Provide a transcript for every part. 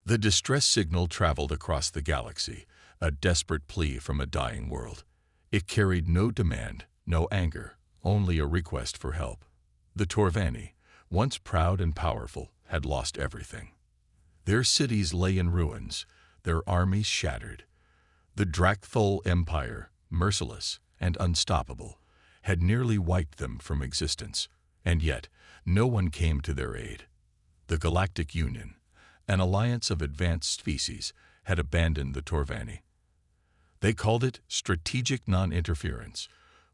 The distress signal traveled across the galaxy, a desperate plea from a dying world. It carried no demand, no anger, only a request for help. The Torvani, once proud and powerful, had lost everything. Their cities lay in ruins, their armies shattered. The Drakthol Empire, merciless and unstoppable, had nearly wiped them from existence, and yet no one came to their aid. The Galactic Union, an alliance of advanced species, had abandoned the Torvani. They called it strategic non-interference,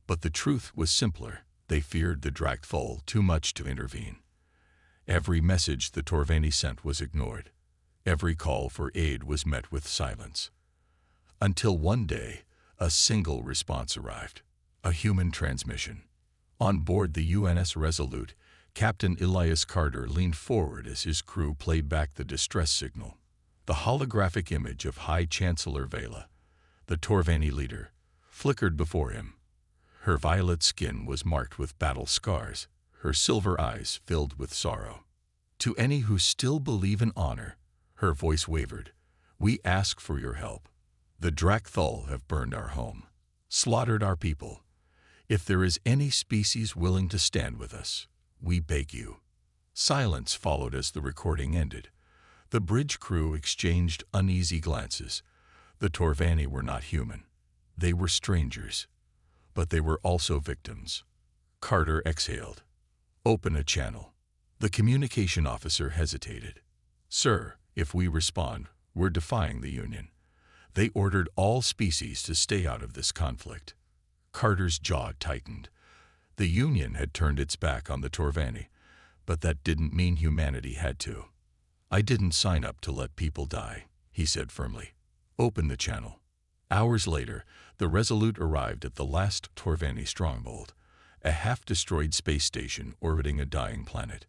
but the truth was simpler. They feared the Drakthol too much to intervene. Every message the Torvani sent was ignored. Every call for aid was met with silence. Until one day, a single response arrived, a human transmission. On board the UNS Resolute, Captain Elias Carter leaned forward as his crew played back the distress signal. The holographic image of High Chancellor Vela, the Torvani leader, flickered before him. Her violet skin was marked with battle scars, her silver eyes filled with sorrow. To any who still believe in honor, her voice wavered. We ask for your help. The Drakthol have burned our home, slaughtered our people. If there is any species willing to stand with us, we beg you. Silence followed as the recording ended. The bridge crew exchanged uneasy glances. The Torvani were not human. They were strangers, but they were also victims. Carter exhaled. Open a channel. The communication officer hesitated. Sir, if we respond, we're defying the Union. They ordered all species to stay out of this conflict. Carter's jaw tightened. The Union had turned its back on the Torvani, but that didn't mean humanity had to. I didn't sign up to let people die, he said firmly. Open the channel. Hours later, the Resolute arrived at the last Torvani stronghold, a half-destroyed space station orbiting a dying planet.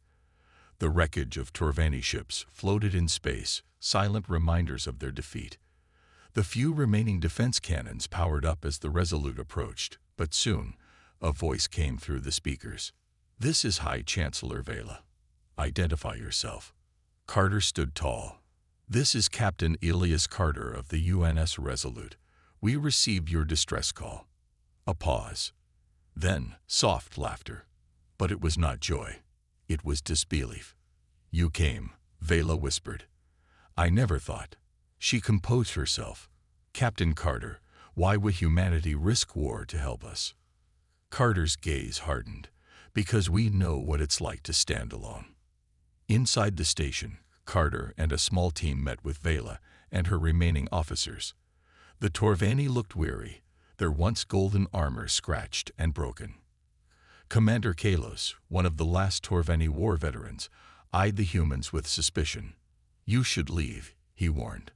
The wreckage of Torvani ships floated in space, silent reminders of their defeat. The few remaining defense cannons powered up as the Resolute approached, but soon, a voice came through the speakers. This is High Chancellor Vela. Identify yourself. Carter stood tall. This is Captain Elias Carter of the UNS Resolute. We received your distress call. A pause. Then, soft laughter. But it was not joy. It was disbelief. You came, Vela whispered. I never thought. She composed herself. Captain Carter, why would humanity risk war to help us? Carter's gaze hardened. Because we know what it's like to stand alone. Inside the station, Carter and a small team met with Vela and her remaining officers. The Torvani looked weary, their once golden armor scratched and broken. Commander Kalos, one of the last Torvani war veterans, eyed the humans with suspicion. You should leave, he warned.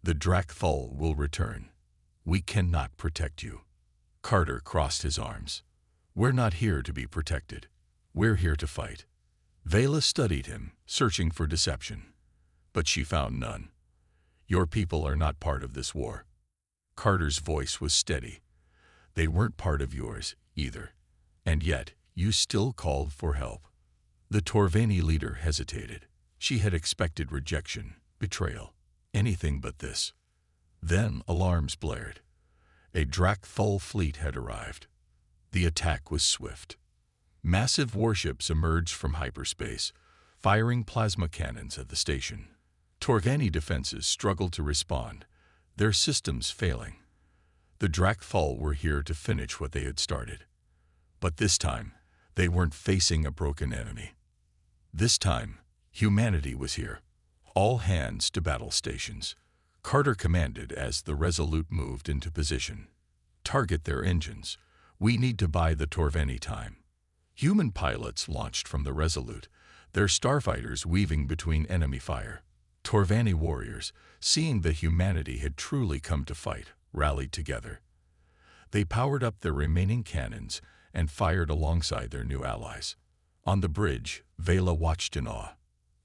The Drakthol will return. We cannot protect you. Carter crossed his arms. We're not here to be protected. We're here to fight. Vela studied him, searching for deception. But she found none. Your people are not part of this war. Carter's voice was steady. They weren't part of yours, either. And yet, you still called for help. The Torvani leader hesitated. She had expected rejection, betrayal, anything but this. Then alarms blared. A Drakthol fleet had arrived. The attack was swift. Massive warships emerged from hyperspace, firing plasma cannons at the station. Torvani defenses struggled to respond, their systems failing. The Drakthol were here to finish what they had started. But this time, they weren't facing a broken enemy. This time, humanity was here. All hands to battle stations. Carter commanded as the Resolute moved into position. Target their engines. We need to buy the Torvani time. Human pilots launched from the Resolute, their starfighters weaving between enemy fire. Torvani warriors, seeing that humanity had truly come to fight, rallied together. They powered up their remaining cannons and fired alongside their new allies. On the bridge, Vela watched in awe.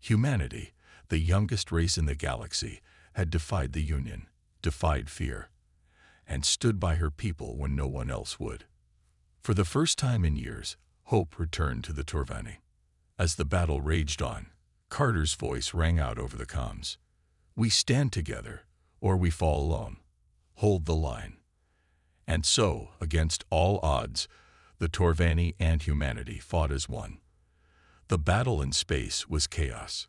Humanity, the youngest race in the galaxy, had defied the Union, defied fear, and stood by her people when no one else would. For the first time in years, hope returned to the Torvani. As the battle raged on, Carter's voice rang out over the comms. We stand together, or we fall alone. Hold the line. And so, against all odds, the Torvani and humanity fought as one. The battle in space was chaos.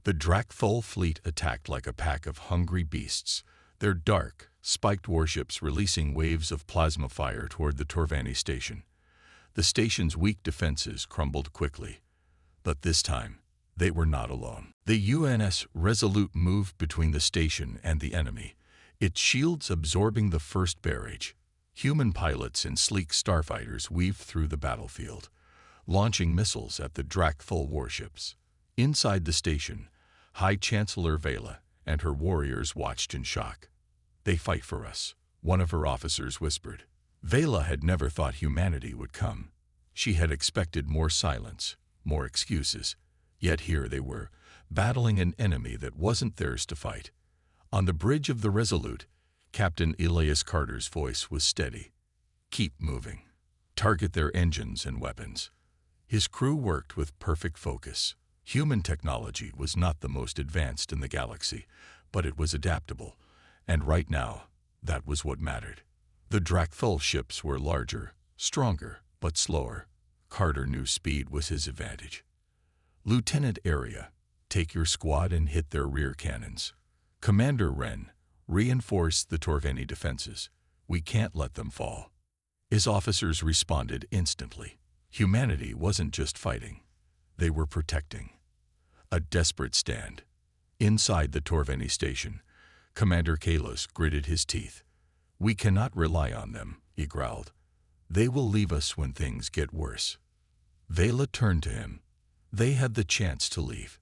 The Drakthul fleet attacked like a pack of hungry beasts, their dark, spiked warships releasing waves of plasma fire toward the Torvani station. The station's weak defenses crumbled quickly. But this time, they were not alone. The UNS Resolute moved between the station and the enemy, its shields absorbing the first barrage. Human pilots in sleek starfighters weaved through the battlefield, launching missiles at the Drakthul warships. Inside the station, High Chancellor Vela and her warriors watched in shock. "They fight for us," one of her officers whispered. Vela had never thought humanity would come. She had expected more silence, more excuses. Yet here they were, battling an enemy that wasn't theirs to fight. On the bridge of the Resolute, Captain Elias Carter's voice was steady. "Keep moving. Target their engines and weapons." His crew worked with perfect focus. Human technology was not the most advanced in the galaxy, but it was adaptable, and right now, that was what mattered. The Drakthul ships were larger, stronger, but slower. Carter knew speed was his advantage. "Lieutenant Area, take your squad and hit their rear cannons. Commander Wren, reinforce the Torvani defenses. We can't let them fall." His officers responded instantly. Humanity wasn't just fighting. They were protecting. A desperate stand. Inside the Torvani station, Commander Kalos gritted his teeth. "We cannot rely on them," he growled. "They will leave us when things get worse." Vela turned to him. They had the chance to leave.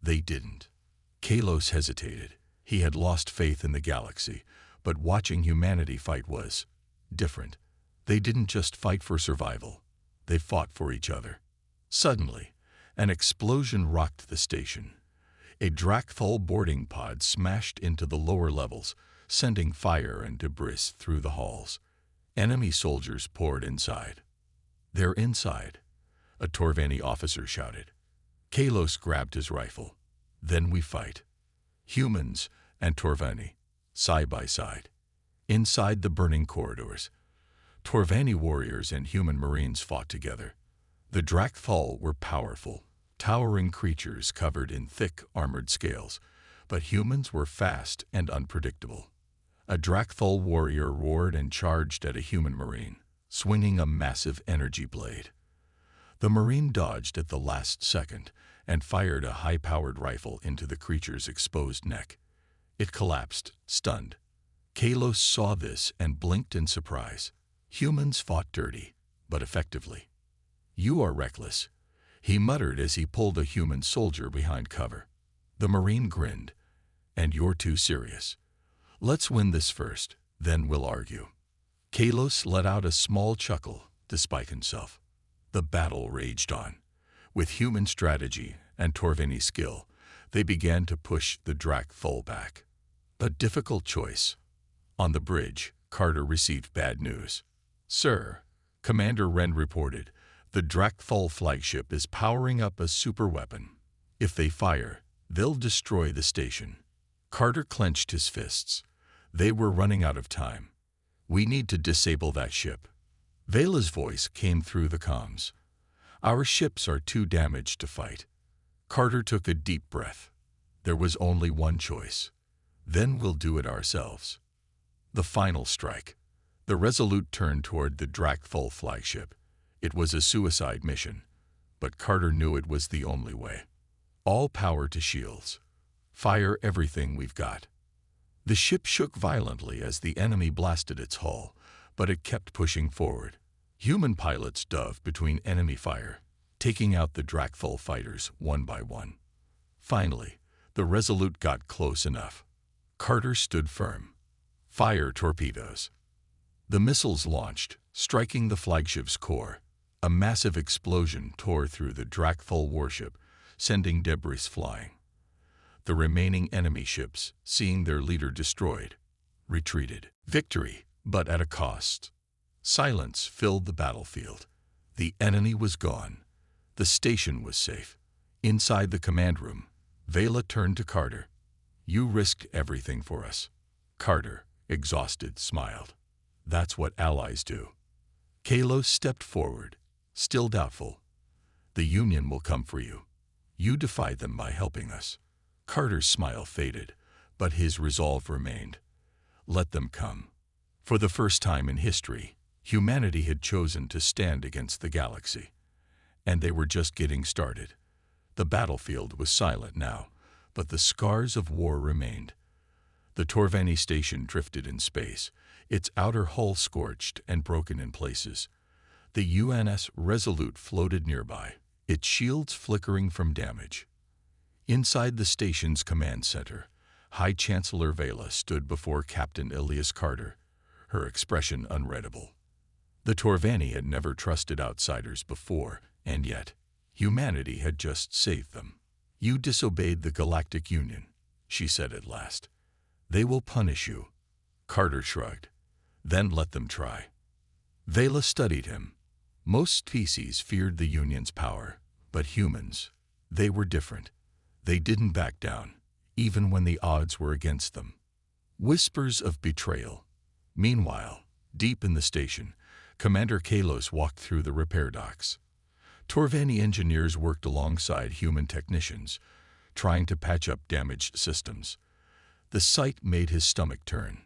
They didn't. Kalos hesitated. He had lost faith in the galaxy, but watching humanity fight was different. They didn't just fight for survival. They fought for each other. Suddenly, an explosion rocked the station. A Drakthul boarding pod smashed into the lower levels, sending fire and debris through the halls. Enemy soldiers poured inside. "They're inside," a Torvani officer shouted. Kalos grabbed his rifle. "Then we fight." Humans and Torvani, side by side. Inside the burning corridors, Torvani warriors and human marines fought together. The Drakthul were powerful, towering creatures covered in thick, armored scales, but humans were fast and unpredictable. A Drakthul warrior roared and charged at a human marine, swinging a massive energy blade. The marine dodged at the last second and fired a high-powered rifle into the creature's exposed neck. It collapsed, stunned. Kalos saw this and blinked in surprise. Humans fought dirty, but effectively. "You are reckless," he muttered as he pulled a human soldier behind cover. The marine grinned. "And you're too serious. Let's win this first, then we'll argue." Kalos let out a small chuckle, despite himself. The battle raged on. With human strategy and Torvani skill, they began to push the Drakthul back. A difficult choice. On the bridge, Carter received bad news. "Sir," Commander Wren reported, "the Drakthul flagship is powering up a superweapon. If they fire, they'll destroy the station." Carter clenched his fists. They were running out of time. "We need to disable that ship." Vela's voice came through the comms. "Our ships are too damaged to fight." Carter took a deep breath. There was only one choice. "Then we'll do it ourselves." The final strike. The Resolute turned toward the Drakthul flagship. It was a suicide mission, but Carter knew it was the only way. "All power to shields. Fire everything we've got." The ship shook violently as the enemy blasted its hull, but it kept pushing forward. Human pilots dove between enemy fire, taking out the Drakthul fighters one by one. Finally, the Resolute got close enough. Carter stood firm. "Fire torpedoes." The missiles launched, striking the flagship's core. A massive explosion tore through the Drakthul warship, sending debris flying. The remaining enemy ships, seeing their leader destroyed, retreated. Victory, but at a cost. Silence filled the battlefield. The enemy was gone. The station was safe. Inside the command room, Vela turned to Carter. You risked everything for us. Carter, exhausted, smiled. That's what allies do. Kalos stepped forward, still doubtful. The Union will come for you. You defied them by helping us. Carter's smile faded, but his resolve remained. Let them come. For the first time in history, humanity had chosen to stand against the galaxy. And they were just getting started. The battlefield was silent now, but the scars of war remained. The Torvani station drifted in space, its outer hull scorched and broken in places. The UNS Resolute floated nearby, its shields flickering from damage. Inside the station's command center, High Chancellor Vela stood before Captain Elias Carter, her expression unreadable. The Torvani had never trusted outsiders before, and yet, humanity had just saved them. You disobeyed the Galactic Union, she said at last. They will punish you. Carter shrugged. Then let them try. Vela studied him. Most species feared the Union's power, but humans, they were different. They didn't back down, even when the odds were against them. Whispers of betrayal. Meanwhile, deep in the station, Commander Kalos walked through the repair docks. Torvani engineers worked alongside human technicians, trying to patch up damaged systems. The sight made his stomach turn.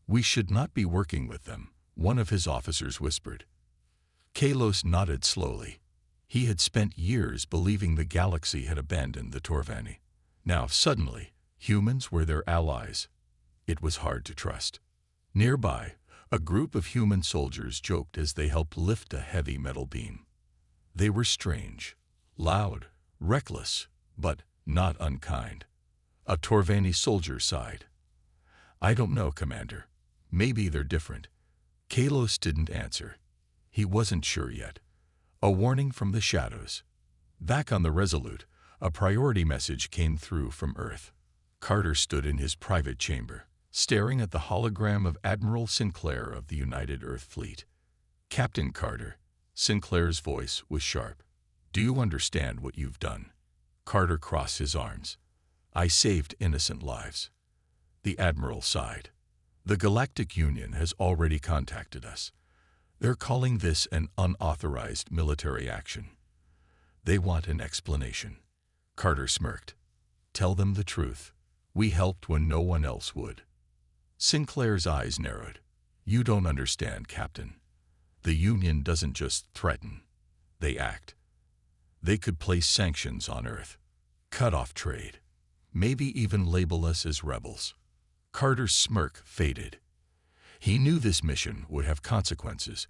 We should not be working with them, one of his officers whispered. Kalos nodded slowly. He had spent years believing the galaxy had abandoned the Torvani. Now, suddenly, humans were their allies. It was hard to trust. Nearby, a group of human soldiers joked as they helped lift a heavy metal beam. They were strange, loud, reckless, but not unkind. A Torvani soldier sighed. I don't know, Commander. Maybe they're different. Kalos didn't answer. He wasn't sure yet. A warning from the shadows. Back on the Resolute, a priority message came through from Earth. Carter stood in his private chamber, staring at the hologram of Admiral Sinclair of the United Earth Fleet. Captain Carter, Sinclair's voice was sharp. Do you understand what you've done? Carter crossed his arms. I saved innocent lives. The Admiral sighed. The Galactic Union has already contacted us. They're calling this an unauthorized military action. They want an explanation. Carter smirked. Tell them the truth. We helped when no one else would. Sinclair's eyes narrowed. You don't understand, Captain. The Union doesn't just threaten. They act. They could place sanctions on Earth, cut off trade, maybe even label us as rebels. Carter's smirk faded. He knew this mission would have consequences,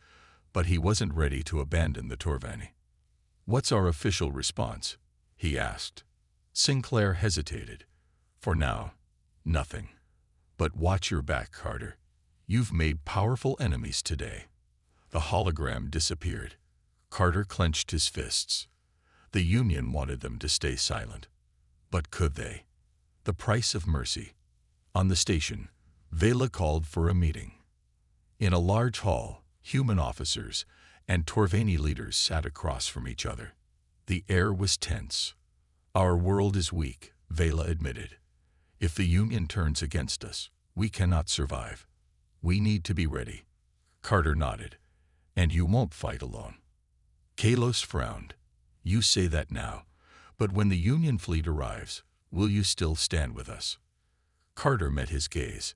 but he wasn't ready to abandon the Torvani. What's our official response? He asked. Sinclair hesitated. For now, nothing. But watch your back, Carter. You've made powerful enemies today. The hologram disappeared. Carter clenched his fists. The Union wanted them to stay silent. But could they? The price of mercy. On the station, Vela called for a meeting. In a large hall, human officers and Torvani leaders sat across from each other. The air was tense. Our world is weak, Vela admitted. If the Union turns against us, we cannot survive. We need to be ready. Carter nodded. And you won't fight alone. Kalos frowned. You say that now, but when the Union fleet arrives, will you still stand with us? Carter met his gaze.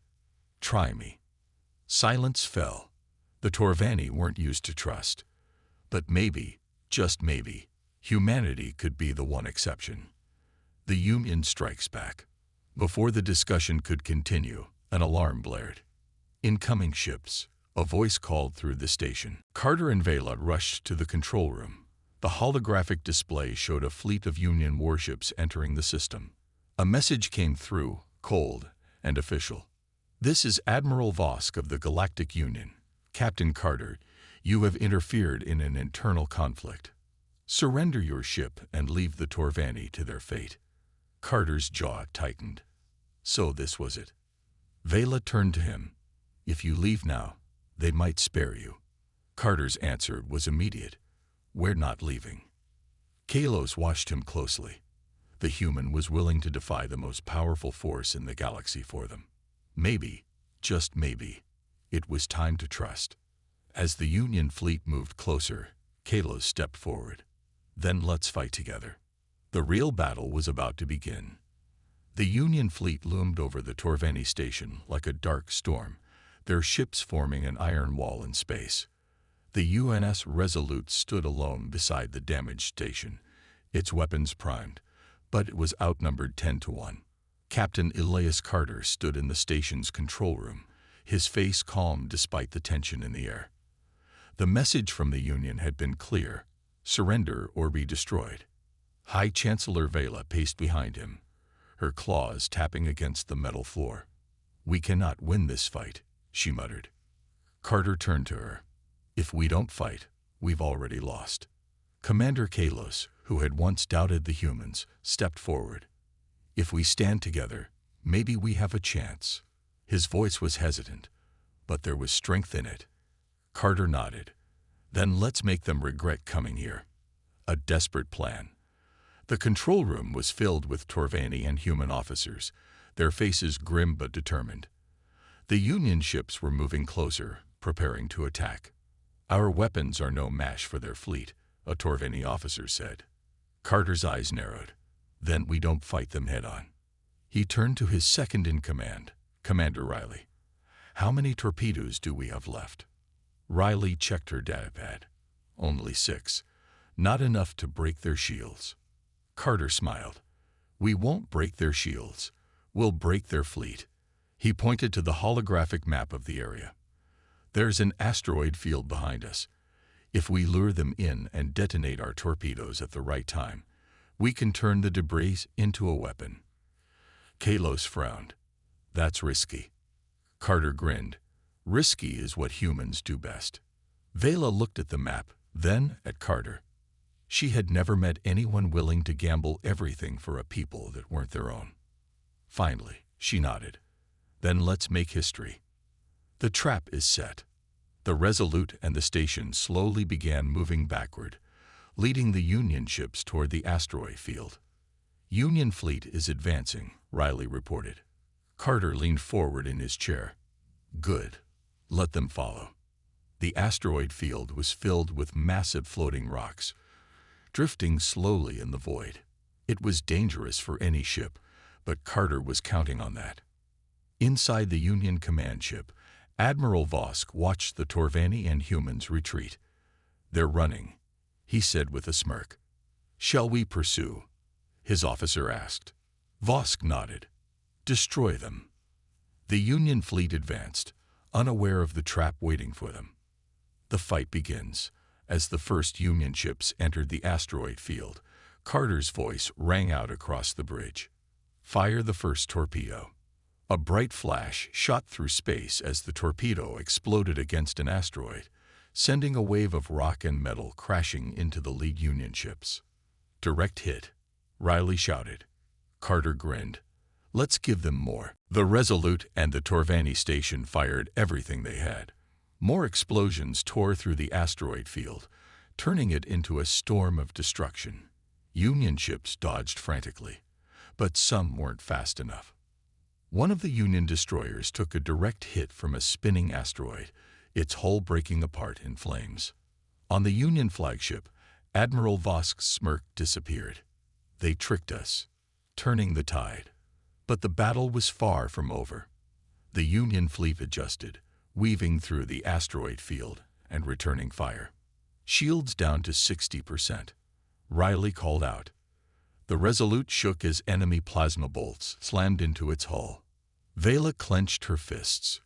Try me. Silence fell. The Torvani weren't used to trust. But maybe, just maybe, humanity could be the one exception. The Union strikes back. Before the discussion could continue, an alarm blared. Incoming ships. A voice called through the station. Carter and Vela rushed to the control room. The holographic display showed a fleet of Union warships entering the system. A message came through, cold and official. This is Admiral Vosk of the Galactic Union. Captain Carter, you have interfered in an internal conflict. Surrender your ship and leave the Torvani to their fate. Carter's jaw tightened. So this was it. Vela turned to him. If you leave now, they might spare you. Carter's answer was immediate. We're not leaving. Kalos watched him closely. The human was willing to defy the most powerful force in the galaxy for them. Maybe, just maybe, it was time to trust. As the Union fleet moved closer, Kalos stepped forward. Then let's fight together. The real battle was about to begin. The Union fleet loomed over the Torvani station like a dark storm, their ships forming an iron wall in space. The UNS Resolute stood alone beside the damaged station, its weapons primed, but it was outnumbered 10-1. Captain Elias Carter stood in the station's control room, his face calm despite the tension in the air. The message from the Union had been clear: surrender or be destroyed. High Chancellor Vela paced behind him, her claws tapping against the metal floor. "We cannot win this fight," she muttered. Carter turned to her. "If we don't fight, we've already lost." Commander Kalos, who had once doubted the humans, stepped forward. "If we stand together, maybe we have a chance." His voice was hesitant, but there was strength in it. Carter nodded. "Then let's make them regret coming here." A desperate plan. The control room was filled with Torvani and human officers, their faces grim but determined. The Union ships were moving closer, preparing to attack. "Our weapons are no match for their fleet," a Torvani officer said. Carter's eyes narrowed. "Then we don't fight them head-on." He turned to his second-in-command, Commander Riley. "How many torpedoes do we have left?" Riley checked her datapad. "Only 6. Not enough to break their shields." Carter smiled. "We won't break their shields. We'll break their fleet." He pointed to the holographic map of the area. "There's an asteroid field behind us. If we lure them in and detonate our torpedoes at the right time, we can turn the debris into a weapon." Kalos frowned. "That's risky." Carter grinned. "Risky is what humans do best." Vela looked at the map, then at Carter. She had never met anyone willing to gamble everything for a people that weren't their own. Finally, she nodded. "Then let's make history." The trap is set. The Resolute and the station slowly began moving backward, leading the Union ships toward the asteroid field. "Union fleet is advancing," Riley reported. Carter leaned forward in his chair. "Good. Let them follow." The asteroid field was filled with massive floating rocks, drifting slowly in the void. It was dangerous for any ship, but Carter was counting on that. Inside the Union command ship, Admiral Vosk watched the Torvani and humans retreat. "They're running," he said with a smirk. "Shall we pursue?" his officer asked. Vosk nodded. "Destroy them." The Union fleet advanced, unaware of the trap waiting for them. The fight begins. As the first Union ships entered the asteroid field, Carter's voice rang out across the bridge. "Fire the first torpedo." A bright flash shot through space as the torpedo exploded against an asteroid, sending a wave of rock and metal crashing into the lead Union ships. "Direct hit," Riley shouted. Carter grinned. "Let's give them more." The Resolute and the Torvani station fired everything they had. More explosions tore through the asteroid field, turning it into a storm of destruction. Union ships dodged frantically, but some weren't fast enough. One of the Union destroyers took a direct hit from a spinning asteroid, its hull breaking apart in flames. On the Union flagship, Admiral Vosk's smirk disappeared. "They tricked us," turning the tide. But the battle was far from over. The Union fleet adjusted, weaving through the asteroid field and returning fire. "Shields down to 60%. Riley called out. The Resolute shook as enemy plasma bolts slammed into its hull. Vela clenched her fists.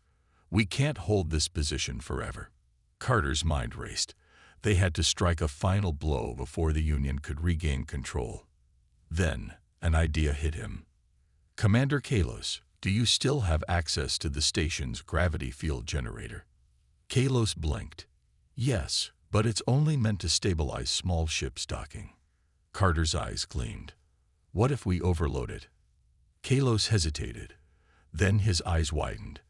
"We can't hold this position forever." Carter's mind raced. They had to strike a final blow before the Union could regain control. Then, an idea hit him. "Commander Kalos, do you still have access to the station's gravity field generator?" Kalos blinked. "Yes, but it's only meant to stabilize small ships docking." Carter's eyes gleamed. "What if we overload it?" Kalos hesitated. Then his eyes widened.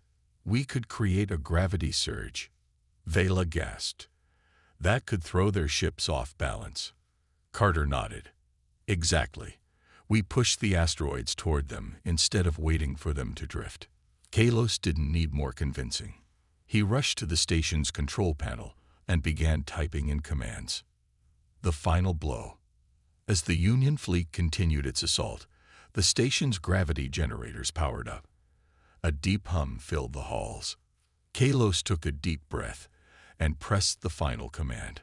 "We could create a gravity surge." Vela gasped. "That could throw their ships off balance." Carter nodded. "Exactly. We pushed the asteroids toward them instead of waiting for them to drift. Kalos didn't need more convincing. He rushed to the station's control panel and began typing in commands. The final blow. As the Union fleet continued its assault, the station's gravity generators powered up. A deep hum filled the halls. Kalos took a deep breath and pressed the final command.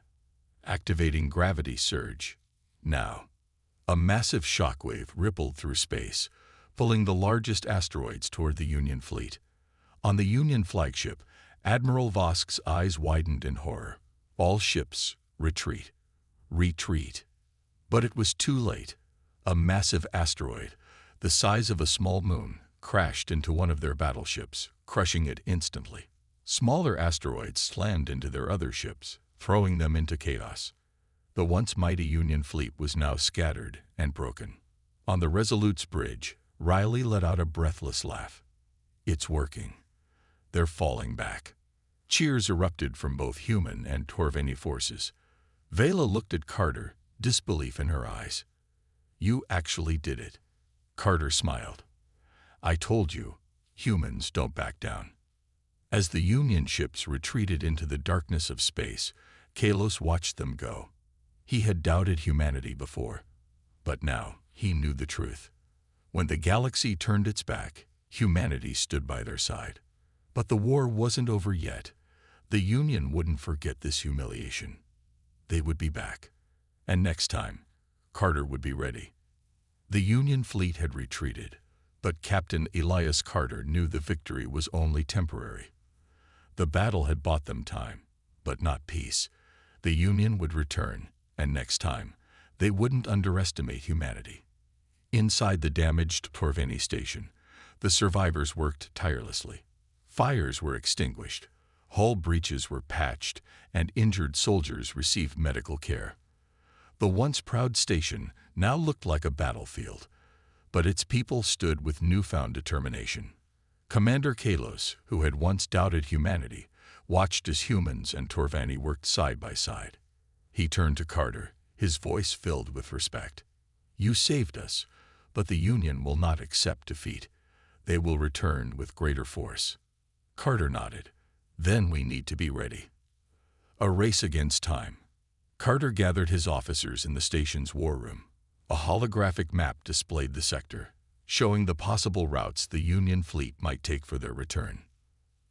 Activating gravity surge. Now. A massive shockwave rippled through space, pulling the largest asteroids toward the Union fleet. On the Union flagship, Admiral Vosk's eyes widened in horror. All ships, retreat. Retreat. But it was too late. A massive asteroid, the size of a small moon, crashed into one of their battleships, crushing it instantly. Smaller asteroids slammed into their other ships, throwing them into chaos. The once mighty Union fleet was now scattered and broken. On the Resolute's bridge, Riley let out a breathless laugh. It's working. They're falling back. Cheers erupted from both human and Torveni forces. Vela looked at Carter, disbelief in her eyes. You actually did it. Carter smiled. I told you, humans don't back down. As the Union ships retreated into the darkness of space, Kalos watched them go. He had doubted humanity before, but now he knew the truth. When the galaxy turned its back, humanity stood by their side. But the war wasn't over yet. The Union wouldn't forget this humiliation. They would be back. And next time, Carter would be ready. The Union fleet had retreated, but Captain Elias Carter knew the victory was only temporary. The battle had bought them time, but not peace. The Union would return, and next time, they wouldn't underestimate humanity. Inside the damaged Torveni station, the survivors worked tirelessly. Fires were extinguished, hull breaches were patched, and injured soldiers received medical care. The once proud station now looked like a battlefield, but its people stood with newfound determination. Commander Kalos, who had once doubted humanity, watched as humans and Torveni worked side by side. He turned to Carter, his voice filled with respect. You saved us, but the Union will not accept defeat. They will return with greater force. Carter nodded. Then we need to be ready. A race against time. Carter gathered his officers in the station's war room. A holographic map displayed the sector, showing the possible routes the Union fleet might take for their return.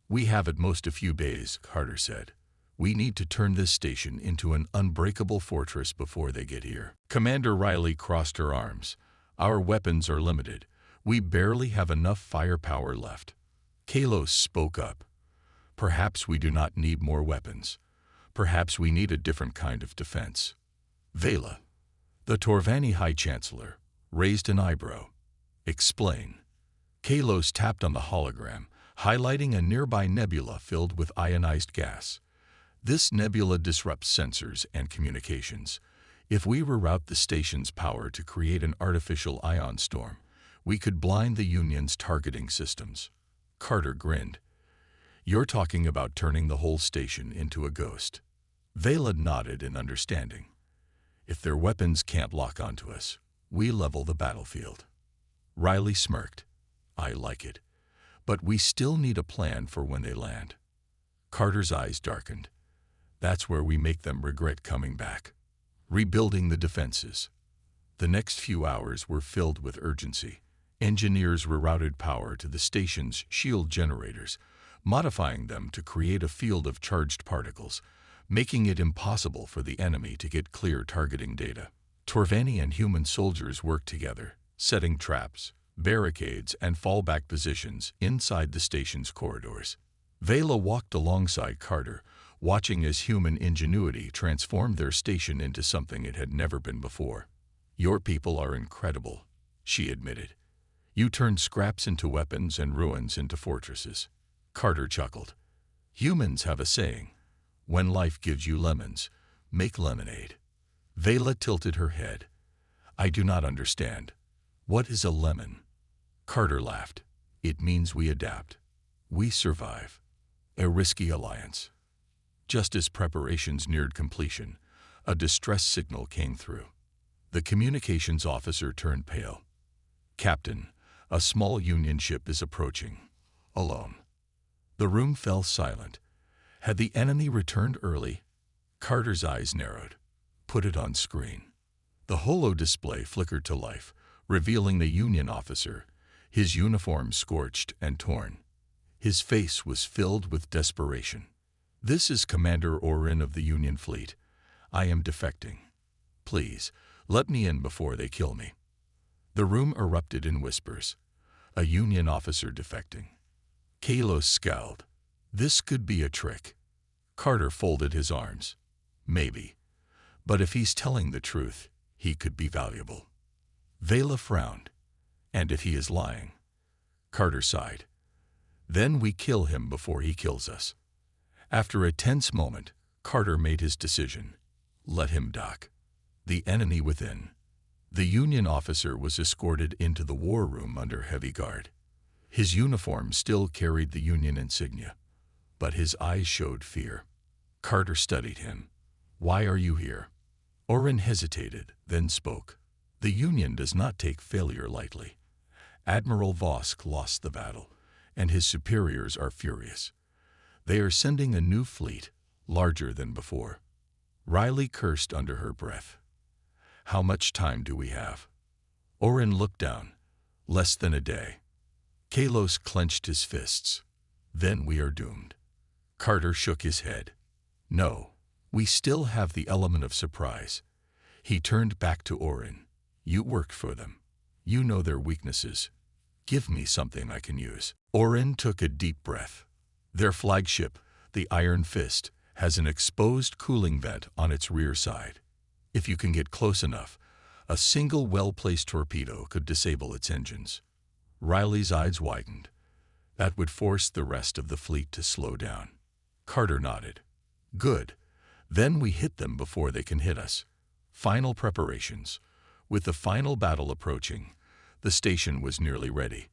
We have at most a few days, Carter said. We need to turn this station into an unbreakable fortress before they get here. Commander Riley crossed her arms. Our weapons are limited. We barely have enough firepower left. Kalos spoke up. Perhaps we do not need more weapons. Perhaps we need a different kind of defense. Vela, the Torveni High Chancellor, raised an eyebrow. Explain. Kalos tapped on the hologram, highlighting a nearby nebula filled with ionized gas. This nebula disrupts sensors and communications. If we reroute the station's power to create an artificial ion storm, we could blind the Union's targeting systems. Carter grinned. You're talking about turning the whole station into a ghost. Vela nodded in understanding. If their weapons can't lock onto us, we level the battlefield. Riley smirked. I like it. But we still need a plan for when they land. Carter's eyes darkened. That's where we make them regret coming back. Rebuilding the defenses. The next few hours were filled with urgency. Engineers rerouted power to the station's shield generators, modifying them to create a field of charged particles, making it impossible for the enemy to get clear targeting data. Torveni and human soldiers worked together, setting traps, barricades, and fallback positions inside the station's corridors. Vela walked alongside Carter, watching as human ingenuity transformed their station into something it had never been before. Your people are incredible, she admitted. You turned scraps into weapons and ruins into fortresses. Carter chuckled. Humans have a saying, when life gives you lemons, make lemonade. Vela tilted her head. I do not understand. What is a lemon? Carter laughed. It means we adapt. We survive. A risky alliance. Just as preparations neared completion, a distress signal came through. The communications officer turned pale. "Captain, a small Union ship is approaching. Alone." The room fell silent. Had the enemy returned early? Carter's eyes narrowed. "Put it on screen." The holo display flickered to life, revealing the Union officer, his uniform scorched and torn. His face was filled with desperation. "This is Commander Orin of the Union fleet. I am defecting. Please, let me in before they kill me." The room erupted in whispers. A Union officer defecting. Kalos scowled. This could be a trick. Carter folded his arms. Maybe. But if he's telling the truth, he could be valuable. Vela frowned. And if he is lying? Carter sighed. Then we kill him before he kills us. After a tense moment, Carter made his decision. Let him dock. The enemy within. The Union officer was escorted into the war room under heavy guard. His uniform still carried the Union insignia, but his eyes showed fear. Carter studied him. "Why are you here?" Orin hesitated, then spoke. "The Union does not take failure lightly. Admiral Vosk lost the battle, and his superiors are furious. They are sending a new fleet, larger than before." Riley cursed under her breath. "How much time do we have?" Orin looked down. "Less than a day." Kalos clenched his fists. "Then we are doomed." Carter shook his head. "No, we still have the element of surprise." He turned back to Orin. "You worked for them. You know their weaknesses. Give me something I can use." Orin took a deep breath. "Their flagship, the Iron Fist, has an exposed cooling vent on its rear side. If you can get close enough, a single well-placed torpedo could disable its engines." Riley's eyes widened. "That would force the rest of the fleet to slow down." Carter nodded. "Good. Then we hit them before they can hit us." Final preparations. With the final battle approaching, the station was nearly ready.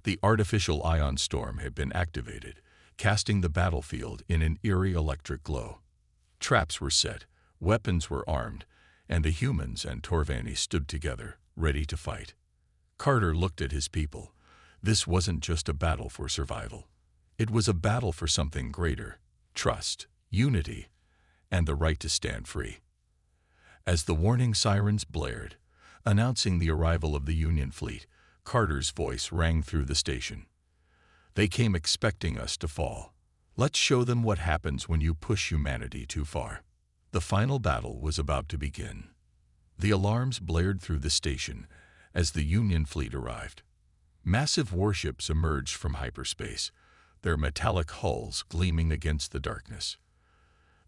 The artificial ion storm had been activated, casting the battlefield in an eerie electric glow. Traps were set, weapons were armed, and the humans and Torvani stood together, ready to fight. Carter looked at his people. This wasn't just a battle for survival. It was a battle for something greater: trust, unity, and the right to stand free. As the warning sirens blared, announcing the arrival of the Union fleet, Carter's voice rang through the station. "They came expecting us to fall. Let's show them what happens when you push humanity too far." The final battle was about to begin. The alarms blared through the station as the Union fleet arrived. Massive warships emerged from hyperspace, their metallic hulls gleaming against the darkness.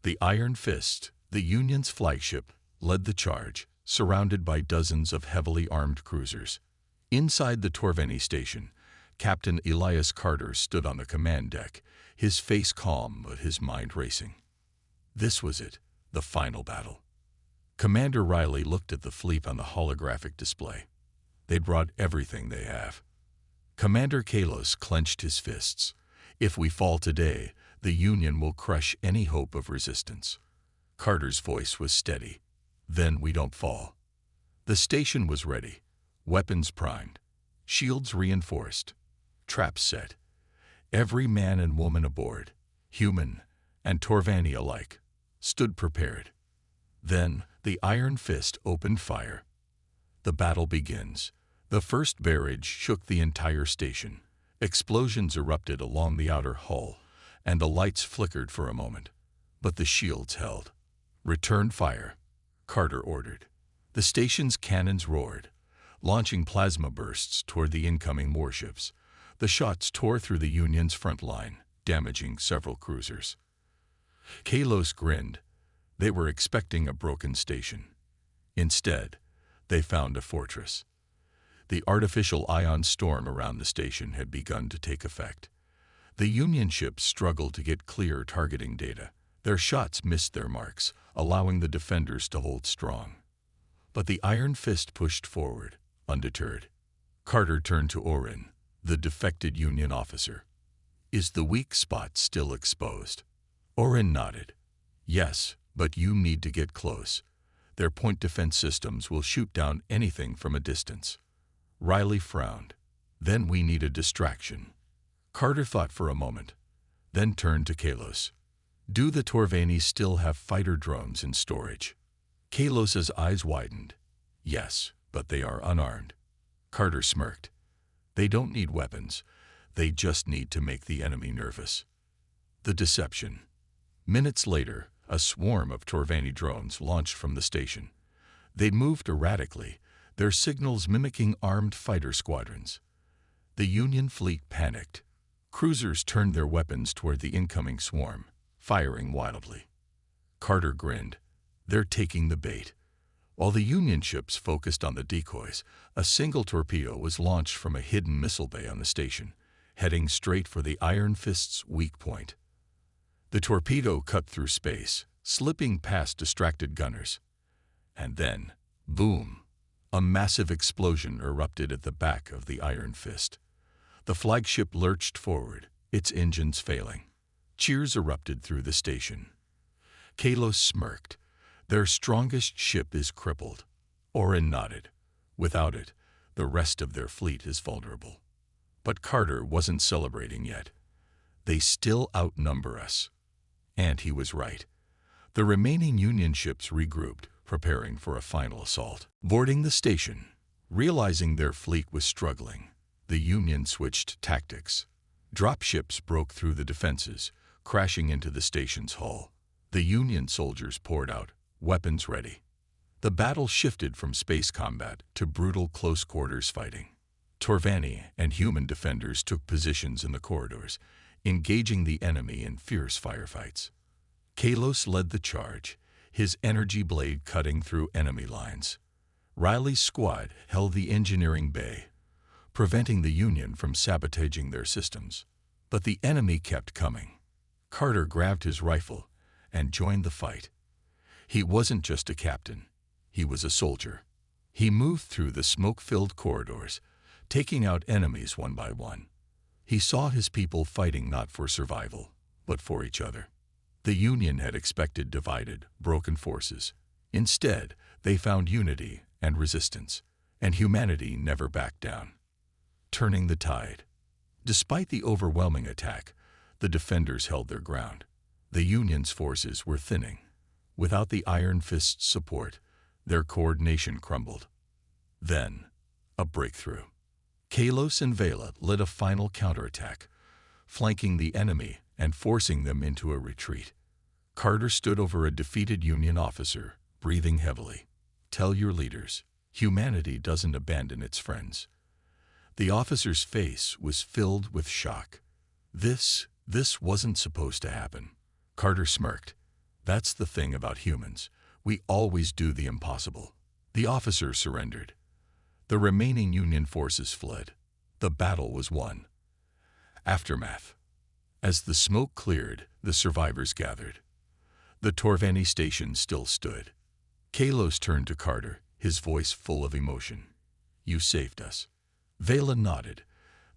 The Iron Fist, the Union's flagship, led the charge, surrounded by dozens of heavily armed cruisers. Inside the Torveni station, Captain Elias Carter stood on the command deck, his face calm but his mind racing. This was it, the final battle. Commander Riley looked at the fleet on the holographic display. They'd brought everything they have. Commander Kalos clenched his fists. "If we fall today, the Union will crush any hope of resistance." Carter's voice was steady. "Then we don't fall." The station was ready, weapons primed, shields reinforced, traps set. Every man and woman aboard, human and Torvani alike, stood prepared. Then the Iron Fist opened fire. The battle begins. The first barrage shook the entire station. Explosions erupted along the outer hull, and the lights flickered for a moment. But the shields held. "Return fire," Carter ordered. The station's cannons roared, launching plasma bursts toward the incoming warships. The shots tore through the Union's front line, damaging several cruisers. Kalos grinned. They were expecting a broken station. Instead, they found a fortress. The artificial ion storm around the station had begun to take effect. The Union ships struggled to get clear targeting data. Their shots missed their marks, allowing the defenders to hold strong. But the Iron Fist pushed forward, undeterred. Carter turned to Orin, the defected Union officer. "Is the weak spot still exposed?" Orin nodded. "Yes, but you need to get close. Their point defense systems will shoot down anything from a distance. Riley frowned. Then we need a distraction. Carter thought for a moment, then turned to Kalos. Do the Torvani still have fighter drones in storage? Kalos's eyes widened. Yes, but they are unarmed. Carter smirked. They don't need weapons. They just need to make the enemy nervous. The deception. Minutes later, a swarm of Torvani drones launched from the station. They moved erratically, their signals mimicking armed fighter squadrons. The Union fleet panicked. Cruisers turned their weapons toward the incoming swarm, firing wildly. Carter grinned. They're taking the bait. While the Union ships focused on the decoys, a single torpedo was launched from a hidden missile bay on the station, heading straight for the Iron Fist's weak point. The torpedo cut through space, slipping past distracted gunners. And then, boom! A massive explosion erupted at the back of the Iron Fist. The flagship lurched forward, its engines failing. Cheers erupted through the station. Kalos smirked. Their strongest ship is crippled. Orin nodded. Without it, the rest of their fleet is vulnerable. But Carter wasn't celebrating yet. They still outnumber us. And he was right. The remaining Union ships regrouped, preparing for a final assault. Boarding the station, realizing their fleet was struggling, the Union switched tactics. Dropships broke through the defenses, crashing into the station's hull. The Union soldiers poured out, weapons ready. The battle shifted from space combat to brutal close-quarters fighting. Torvani and human defenders took positions in the corridors, engaging the enemy in fierce firefights. Kalos led the charge, his energy blade cutting through enemy lines. Riley's squad held the engineering bay, preventing the Union from sabotaging their systems. But the enemy kept coming. Carter grabbed his rifle and joined the fight. He wasn't just a captain. He was a soldier. He moved through the smoke-filled corridors, taking out enemies one by one. He saw his people fighting not for survival, but for each other. The Union had expected divided, broken forces. Instead, they found unity and resistance, and humanity never backed down. Turning the tide. Despite the overwhelming attack, the defenders held their ground. The Union's forces were thinning. Without the Iron Fist's support, their coordination crumbled. Then, a breakthrough. Kalos and Vela led a final counterattack, flanking the enemy and forcing them into a retreat. Carter stood over a defeated Union officer, breathing heavily. Tell your leaders, humanity doesn't abandon its friends. The officer's face was filled with shock. This wasn't supposed to happen. Carter smirked. That's the thing about humans. We always do the impossible. The officer surrendered. The remaining Union forces fled. The battle was won. Aftermath. As the smoke cleared, the survivors gathered. The Torvani station still stood. Kalos turned to Carter, his voice full of emotion. You saved us. Vela nodded.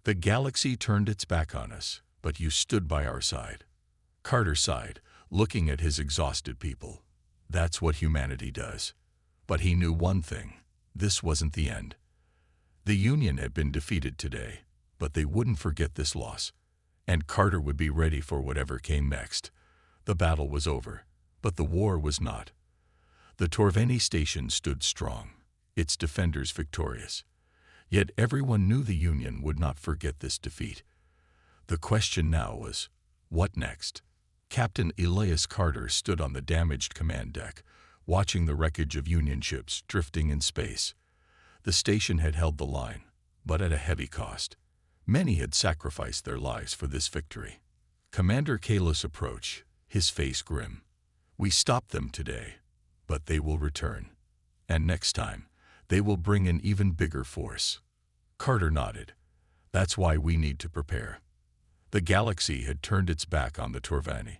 The galaxy turned its back on us, but you stood by our side. Carter sighed, looking at his exhausted people. That's what humanity does. But he knew one thing. This wasn't the end. The Union had been defeated today, but they wouldn't forget this loss. And Carter would be ready for whatever came next. The battle was over, but the war was not. The Torvani station stood strong, its defenders victorious. Yet everyone knew the Union would not forget this defeat. The question now was, what next? Captain Elias Carter stood on the damaged command deck, watching the wreckage of Union ships drifting in space. The station had held the line, but at a heavy cost. Many had sacrificed their lives for this victory. Commander Kalos approached, his face grim. We stopped them today, but they will return. And next time, they will bring an even bigger force. Carter nodded. That's why we need to prepare. The galaxy had turned its back on the Torvani.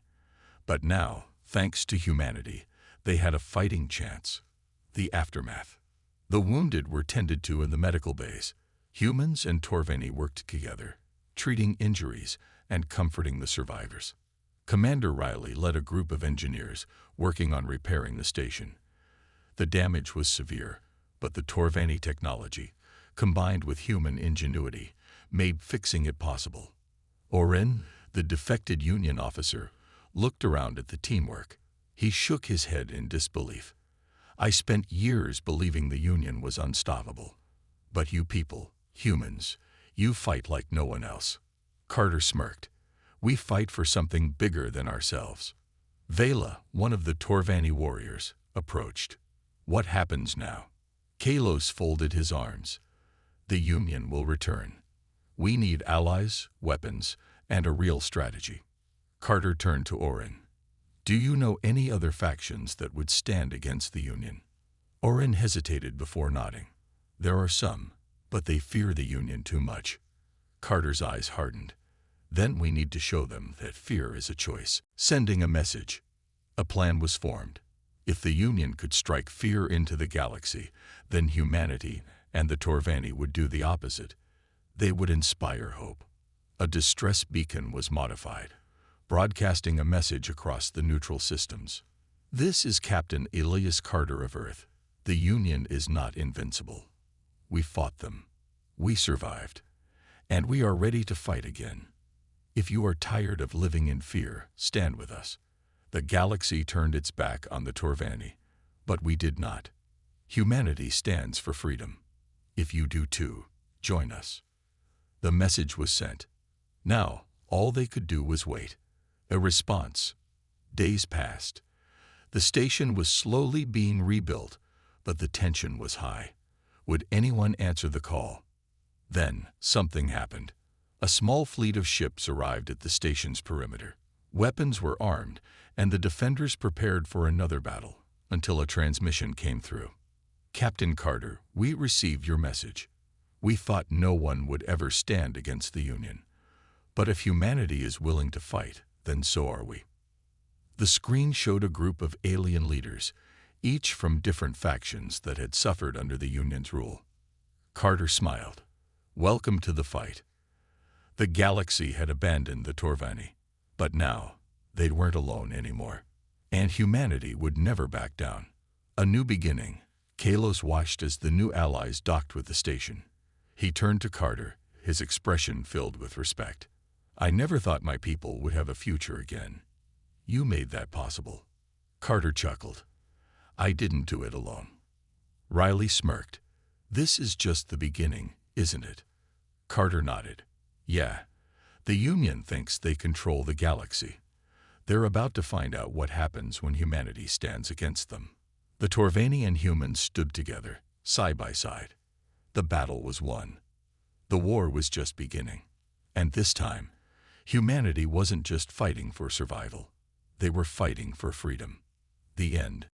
But now, thanks to humanity, they had a fighting chance. The aftermath. The wounded were tended to in the medical bays. Humans and Torvani worked together, treating injuries and comforting the survivors. Commander Riley led a group of engineers working on repairing the station. The damage was severe, but the Torvani technology, combined with human ingenuity, made fixing it possible. Orin, the defected Union officer, looked around at the teamwork. He shook his head in disbelief. I spent years believing the Union was unstoppable. But you people, humans, you fight like no one else. Carter smirked. We fight for something bigger than ourselves. Vela, one of the Torvani warriors, approached. What happens now? Kalos folded his arms. The Union will return. We need allies, weapons, and a real strategy. Carter turned to Orin. Do you know any other factions that would stand against the Union? Orin hesitated before nodding. There are some, but they fear the Union too much. Carter's eyes hardened. Then we need to show them that fear is a choice. Sending a message. A plan was formed. If the Union could strike fear into the galaxy, then humanity and the Torvani would do the opposite. They would inspire hope. A distress beacon was modified, broadcasting a message across the neutral systems. This is Captain Elias Carter of Earth. The Union is not invincible. We fought them. We survived. And we are ready to fight again. If you are tired of living in fear, stand with us. The galaxy turned its back on the Torvani, but we did not. Humanity stands for freedom. If you do too, join us. The message was sent. Now, all they could do was wait. A response. Days passed. The station was slowly being rebuilt, but the tension was high. Would anyone answer the call? Then, something happened. A small fleet of ships arrived at the station's perimeter. Weapons were armed, and the defenders prepared for another battle, until a transmission came through. Captain Carter, we received your message. We thought no one would ever stand against the Union. But if humanity is willing to fight, then so are we. The screen showed a group of alien leaders, each from different factions that had suffered under the Union's rule. Carter smiled. Welcome to the fight. The galaxy had abandoned the Torvani, but now they weren't alone anymore. And humanity would never back down. A new beginning. Kalos watched as the new allies docked with the station. He turned to Carter, his expression filled with respect. I never thought my people would have a future again. You made that possible. Carter chuckled. I didn't do it alone. Riley smirked. This is just the beginning, isn't it? Carter nodded. Yeah. The Union thinks they control the galaxy. They're about to find out what happens when humanity stands against them. The Torvani and humans stood together, side by side. The battle was won. The war was just beginning. And this time, humanity wasn't just fighting for survival. They were fighting for freedom. The end.